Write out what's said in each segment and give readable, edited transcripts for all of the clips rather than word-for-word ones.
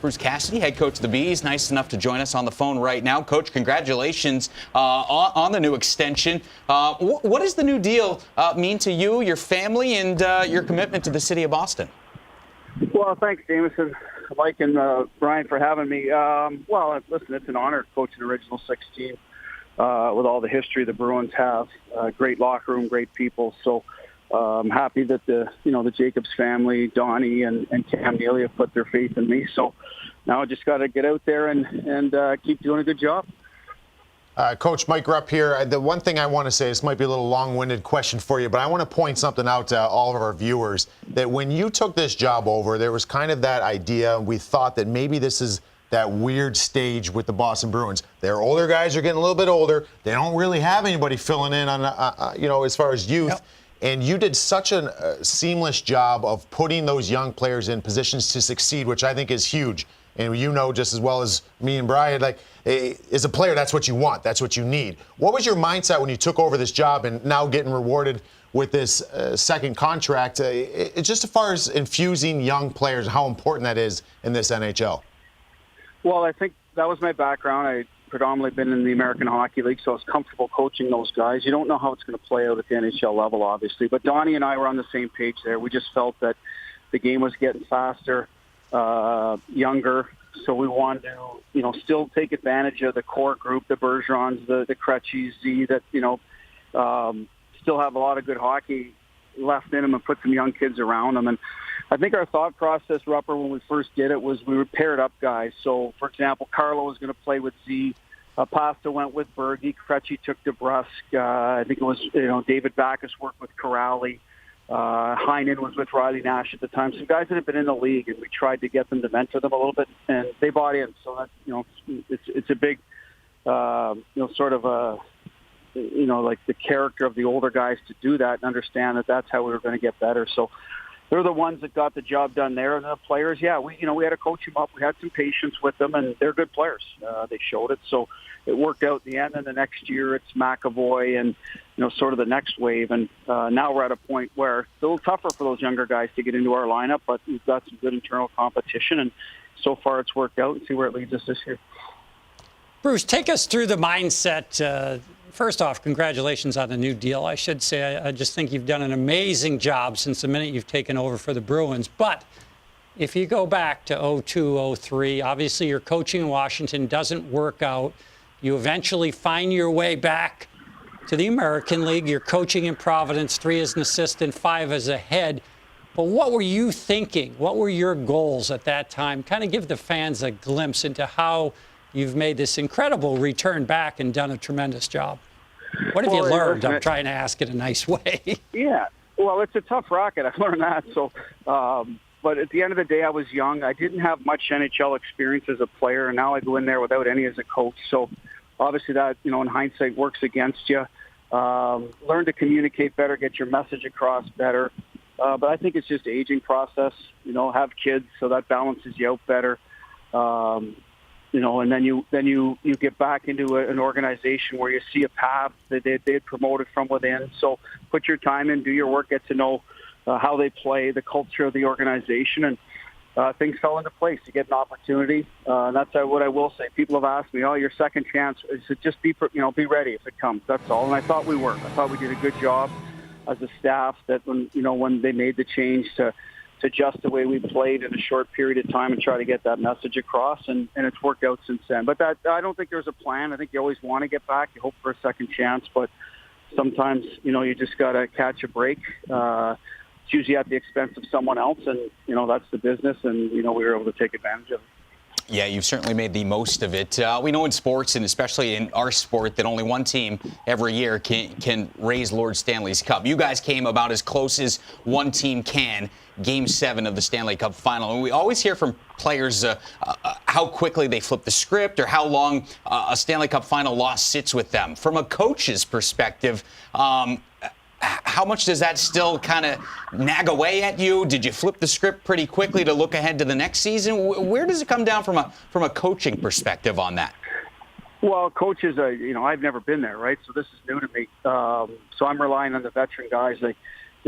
Bruce Cassidy, head coach of the Bees, nice enough to join us on the phone right now. Coach, congratulations on the new extension. What does the new deal mean to you, your family, and your commitment to the city of Boston? Well, thanks, Jameson, Mike, and Brian for having me. Well, listen, it's an honor to coach an Original 16 with all the history the Bruins have. Great locker room, great people. So I'm happy that the Jacobs family, Donnie and Cam Neely have put their faith in me. So now I just got to get out there and keep doing a good job. Coach Mike Rupp here. The one thing I want to say, this might be a little long-winded question for you, but I want to point something out to all of our viewers, that when you took this job over, there was kind of that idea, we thought that maybe this is that weird stage with the Boston Bruins. Their older guys are getting a little bit older. They don't really have anybody filling in on, as far as youth. Yep. And you did such a seamless job of putting those young players in positions to succeed, which I think is huge. And you know just as well as me and Brian, like, as a player, that's what you want. That's what you need. What was your mindset when you took over this job and now getting rewarded with this second contract? Just as far as infusing young players, how important that is in this NHL? Well, I think that was my background. I predominantly been in the American Hockey League, so I was comfortable coaching those guys. You don't know how it's going to play out at the NHL level, obviously. But Donnie and I were on the same page there. We just felt that the game was getting faster, younger, so we wanted to, still take advantage of the core group, the Bergerons, the Krejcis, that, still have a lot of good hockey left in them and put some young kids around them. And I think our thought process, Rupper, when we first did it, was we were paired up guys. So, for example, Carlo was going to play with Z. Pasta went with Berge. Krejci took DeBrusk. I think it was, David Backus worked with Corrali. Heinen was with Riley Nash at the time. Some guys that had been in the league, and we tried to get them to mentor them a little bit, and they bought in. So that, it's a big, sort of a, like the character of the older guys to do that and understand that that's how we were going to get better. So they're the ones that got the job done there. And the players, we had to coach them up. We had some patience with them, and they're good players. They showed it. So it worked out in the end. And the next year it's McAvoy and, sort of the next wave. And now we're at a point where it's a little tougher for those younger guys to get into our lineup, but we've got some good internal competition. And so far it's worked out, and see where it leads us this year. Bruce, take us through the mindset. First off, congratulations on the new deal. I should say, I just think you've done an amazing job since the minute you've taken over for the Bruins. But if you go back to 02, 03, obviously your coaching in Washington doesn't work out. You eventually find your way back to the American League. You're coaching in Providence, 3 as an assistant, 5 as a head. But what were you thinking? What were your goals at that time? Kind of give the fans a glimpse into how you've made this incredible return back and done a tremendous job. What have you learned? I'm trying to ask it a nice way. Yeah, well, it's a tough racket. I've learned that. So, but at the end of the day, I was young. I didn't have much NHL experience as a player, and now I go in there without any as a coach. So obviously that, in hindsight, works against you. Learn to communicate better, get your message across better. But I think it's just an aging process. Have kids, so that balances you out better. And then you get back into an organization where you see a path that they promoted from within. So put your time in, do your work, get to know how they play, the culture of the organization, and things fell into place. You get an opportunity. And that's what I will say. People have asked me, your second chance is to just be ready if it comes. That's all. And I thought we were. I thought we did a good job as a staff. That when they made the change to adjust the way we played in a short period of time and try to get that message across, and it's worked out since then. But I don't think there's a plan. I think you always want to get back. You hope for a second chance, but sometimes, you just got to catch a break. It's usually at the expense of someone else, and, that's the business, and, we were able to take advantage of it. Yeah, you've certainly made the most of it. We know in sports, and especially in our sport, that only one team every year can raise Lord Stanley's Cup. You guys came about as close as one team can, Game 7 of the Stanley Cup Final. And we always hear from players how quickly they flip the script or how long a Stanley Cup Final loss sits with them. From a coach's perspective, how much does that still kind of nag away at you? Did you flip the script pretty quickly to look ahead to the next season? Where does it come down from a coaching perspective on that? Well, coaches, I've never been there, right? So this is new to me. So I'm relying on the veteran guys.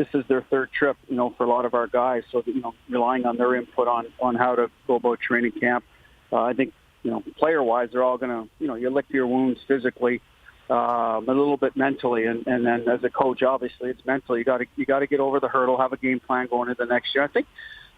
this is their third trip, for a lot of our guys. So, relying on their input on how to go about training camp. I think, player-wise, they're all going to, you lick your wounds physically, a little bit mentally, and then as a coach, obviously, it's mental. You got to get over the hurdle, have a game plan going into the next year. I think,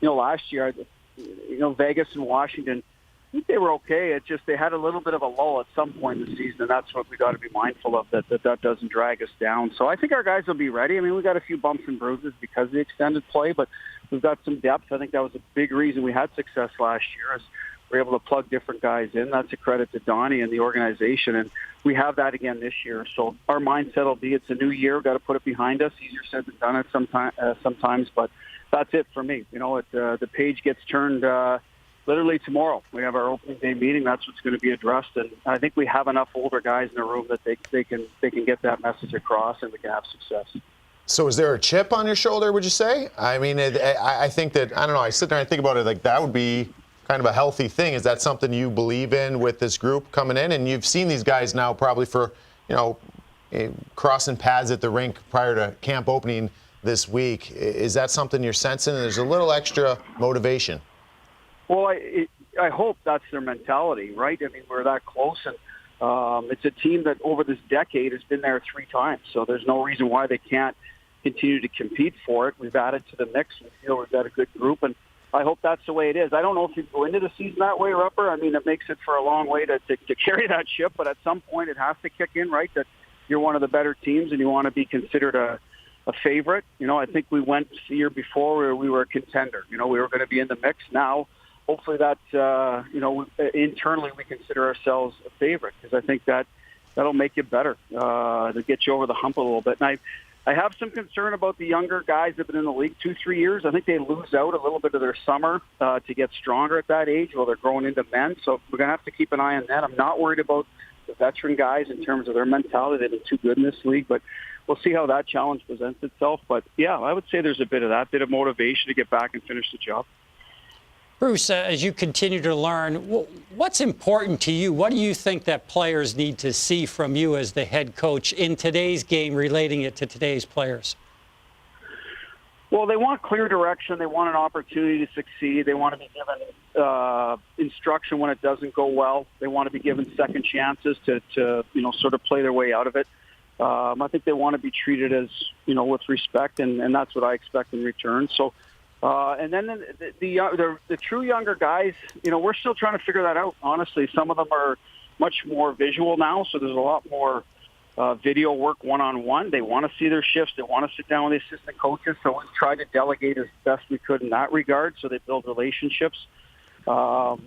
last year, Vegas and Washington, I think they were okay. It's just they had a little bit of a lull at some point in the season, and that's what we got to be mindful of, that doesn't drag us down. So I think our guys will be ready. I mean, we got a few bumps and bruises because of the extended play, but we've got some depth. I think that was a big reason we had success last year, is we're able to plug different guys in. That's a credit to Donnie and the organization, and we have that again this year. So our mindset will be, it's a new year. We've got to put it behind us. Easier said than done sometimes, but that's it for me. The page gets turned literally tomorrow. We have our opening day meeting. That's what's going to be addressed, and I think we have enough older guys in the room that they can get that message across, and we can have success. So is there a chip on your shoulder, would you say? I mean, I think that, I don't know, I sit there and think about it, like that would be kind of a healthy thing. Is that something you believe in with this group coming in? And you've seen these guys now probably for, crossing paths at the rink prior to camp opening this week. Is that something you're sensing? There's a little extra motivation. Well, I hope that's their mentality, right? I mean, we're that close, and it's a team that over this decade has been there 3 times, so there's no reason why they can't continue to compete for it. We've added to the mix. We feel we've got a good group, and I hope that's the way it is. I don't know if you go into the season that way, Rupper. I mean, it makes it for a long way to carry that ship, but at some point it has to kick in, right, that you're one of the better teams and you want to be considered a favorite. I think we went the year before where we were a contender. We were going to be in the mix. Now, hopefully that, internally we consider ourselves a favorite, because I think that'll make you better, to get you over the hump a little bit. And I have some concern about the younger guys that have been in the league 2-3 years. I think they lose out a little bit of their summer to get stronger at that age while they're growing into men. So we're going to have to keep an eye on that. I'm not worried about the veteran guys in terms of their mentality. They've been too good in this league, but we'll see how that challenge presents itself. But, yeah, I would say there's a bit of that, bit of motivation to get back and finish the job. Bruce, as you continue to learn, what's important to you? What do you think that players need to see from you as the head coach in today's game, relating it to today's players? Well, they want clear direction. They want an opportunity to succeed. They want to be given instruction when it doesn't go well. They want to be given second chances to sort of play their way out of it. I think they want to be treated as, with respect, and that's what I expect in return. So, and then the true younger guys, we're still trying to figure that out, honestly. Some of them are much more visual now, so there's a lot more video work one-on-one. They want to see their shifts. They want to sit down with the assistant coaches, so we've tried to delegate as best we could in that regard, so they build relationships. But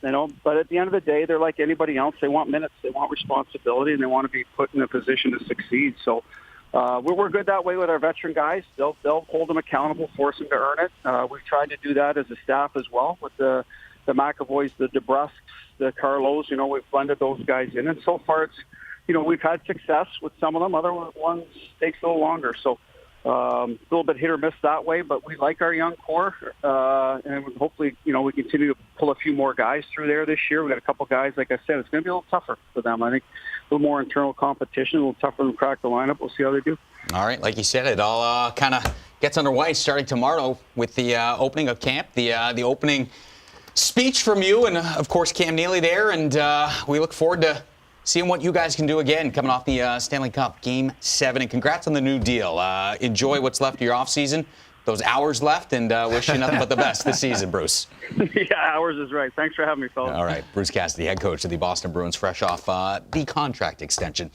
at the end of the day, they're like anybody else. They want minutes, they want responsibility, and they want to be put in a position to succeed. So we're good that way with our veteran guys. They'll hold them accountable, force them to earn it. We've tried to do that as a staff as well with the McAvoys, the DeBrusques, the Carlos. We've blended those guys in, and so far it's, we've had success with some of them. Other ones takes a little longer. So a little bit hit or miss that way, but we like our young core, and hopefully, we continue to pull a few more guys through there this year. We've got a couple guys, like I said, it's going to be a little tougher for them. I think a little more internal competition, a little tougher to crack the lineup. We'll see how they do. All right, like you said, it all kind of gets underway starting tomorrow with the opening of camp, the opening speech from you, and of course Cam Neely there, and we look forward to seeing what you guys can do again coming off the Stanley Cup Game 7. And congrats on the new deal. Enjoy what's left of your offseason, those hours left, and wish you nothing but the best this season, Bruce. Yeah, hours is right. Thanks for having me, fellas. All right, Bruce Cassidy, head coach of the Boston Bruins, fresh off the contract extension.